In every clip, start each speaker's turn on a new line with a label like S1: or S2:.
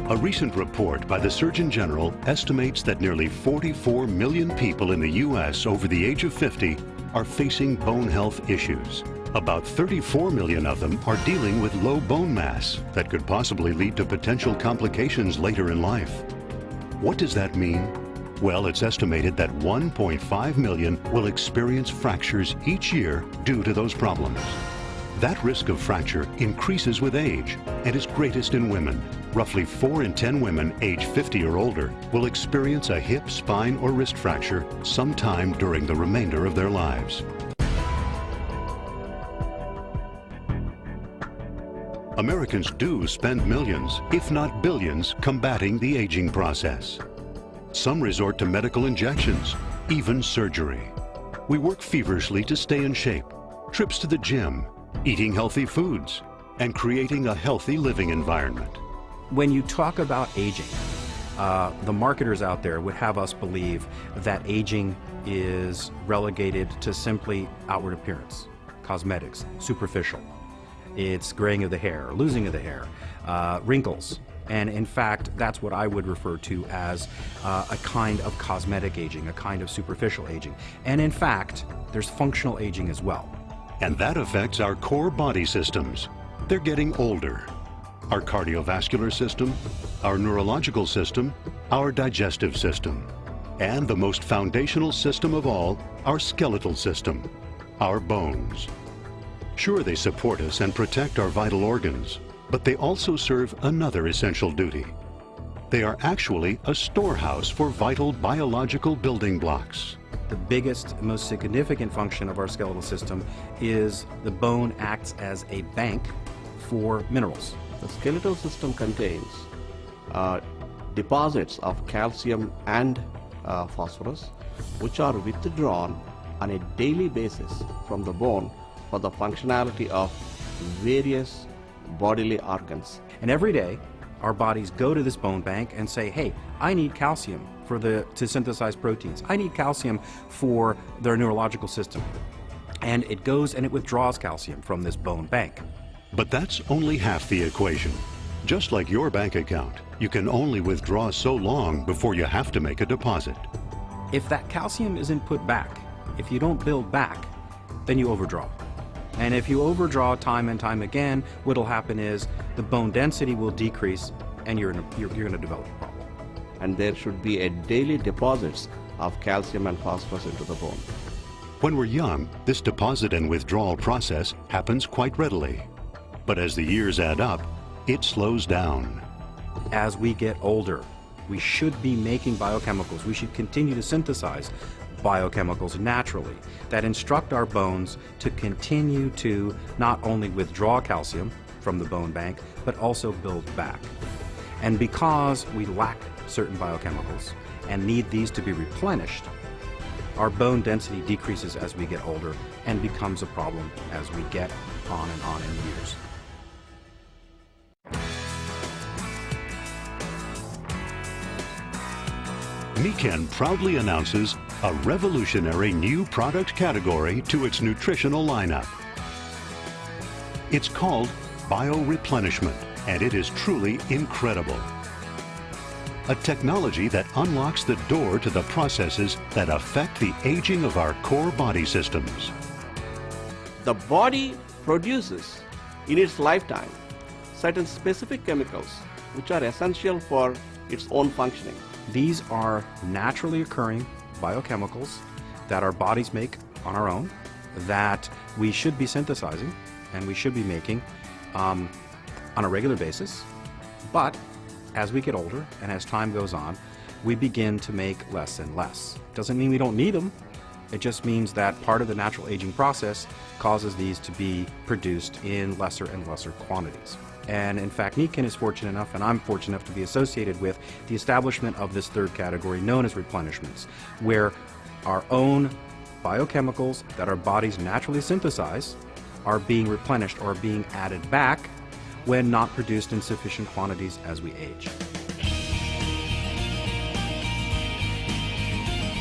S1: A recent report by the Surgeon General estimates that nearly 44 million people in the U.S. over the age of 50 are facing bone health issues. About 34 million of them are dealing with low bone mass that could possibly lead to potential complications later in life. What does that mean? Well, it's estimated that 1.5 million will experience fractures each year due to those problems. That risk of fracture increases with age and is greatest in women. Roughly 4 in 10 women age 50 or older will experience a hip, spine, or wrist fracture sometime during the remainder of their lives. Americans do spend millions, if not billions, combating the aging process. Some resort to medical injections, even surgery. We work feverishly to stay in shape, trips to the gym, eating healthy foods, and creating a healthy living environment.
S2: When you talk about aging, the marketers out there would have us believe that aging is relegated to simply outward appearance, cosmetics, superficial. It's graying of the hair, losing of the hair, wrinkles. And in fact, that's what I would refer to as a kind of cosmetic aging, a kind of superficial aging. And in fact, there's functional aging as well.
S1: And that affects our core body systems. They're getting older. Our cardiovascular system, our neurological system, our digestive system, and the most foundational system of all, our skeletal system, our bones. Sure, they support us and protect our vital organs, but they also serve another essential duty. They are actually a storehouse for vital biological building blocks.
S2: The biggest, most significant function of our skeletal system is the bone acts as a bank for minerals.
S3: The skeletal system contains deposits of calcium and phosphorus, which are withdrawn on a daily basis from the bone for the functionality of various bodily organs.
S2: And every day, our bodies go to this bone bank and say, hey, I need calcium to synthesize proteins. I need calcium for their neurological system. And it goes and it withdraws calcium from this bone bank.
S1: But that's only half the equation. Just like your bank account, you can only withdraw so long before you have to make a deposit.
S2: If that calcium isn't put back, if you don't build back, then you overdraw. And if you overdraw time and time again, what'll happen is the bone density will decrease and you're going to develop a problem.
S3: And there should be a daily deposits of calcium and phosphorus into the bone.
S1: When we're young, this deposit and withdrawal process happens quite readily. But as the years add up, it slows down.
S2: As we get older, we should be making biochemicals. We should continue to synthesize biochemicals naturally that instruct our bones to continue to not only withdraw calcium from the bone bank, but also build back. And because we lack certain biochemicals and need these to be replenished, our bone density decreases as we get older and becomes a problem as we get on in years.
S1: Nikken proudly announces a revolutionary new product category to its nutritional lineup. It's called bioreplenishment, and it is truly incredible. A technology that unlocks the door to the processes that affect the aging of our core body systems.
S3: The body produces in its lifetime certain specific chemicals which are essential for its own functioning.
S2: These are naturally occurring biochemicals that our bodies make on our own, that we should be synthesizing and we should be making on a regular basis. But as we get older and as time goes on, we begin to make less and less. Doesn't mean we don't need them. It just means that part of the natural aging process causes these to be produced in lesser and lesser quantities. And in fact, Nikken is fortunate enough, and I'm fortunate enough to be associated with the establishment of this third category known as replenishments, where our own biochemicals that our bodies naturally synthesize are being replenished or being added back when not produced in sufficient quantities as we age.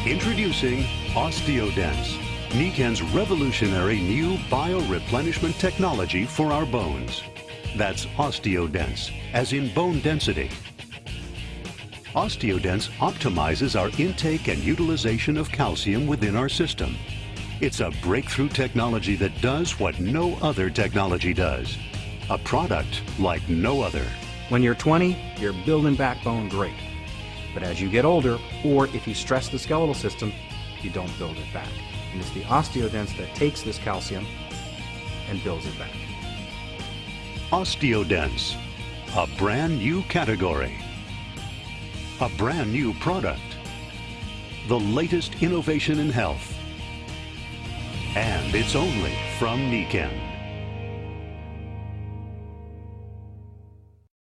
S1: Introducing OsteoDense, Nikken's revolutionary new bioreplenishment technology for our bones. That's OsteoDense, as in bone density. Osteodense optimizes our intake and utilization of calcium within our system. It's a breakthrough technology that does what no other technology does. A product like no other.
S2: When you're 20, you're building backbone great. But as you get older, or if you stress the skeletal system, you don't build it back. And it's the Osteodense that takes this calcium and builds it back.
S1: Osteodense, a brand new category. A brand new product. The latest innovation in health. And it's only from Nikken.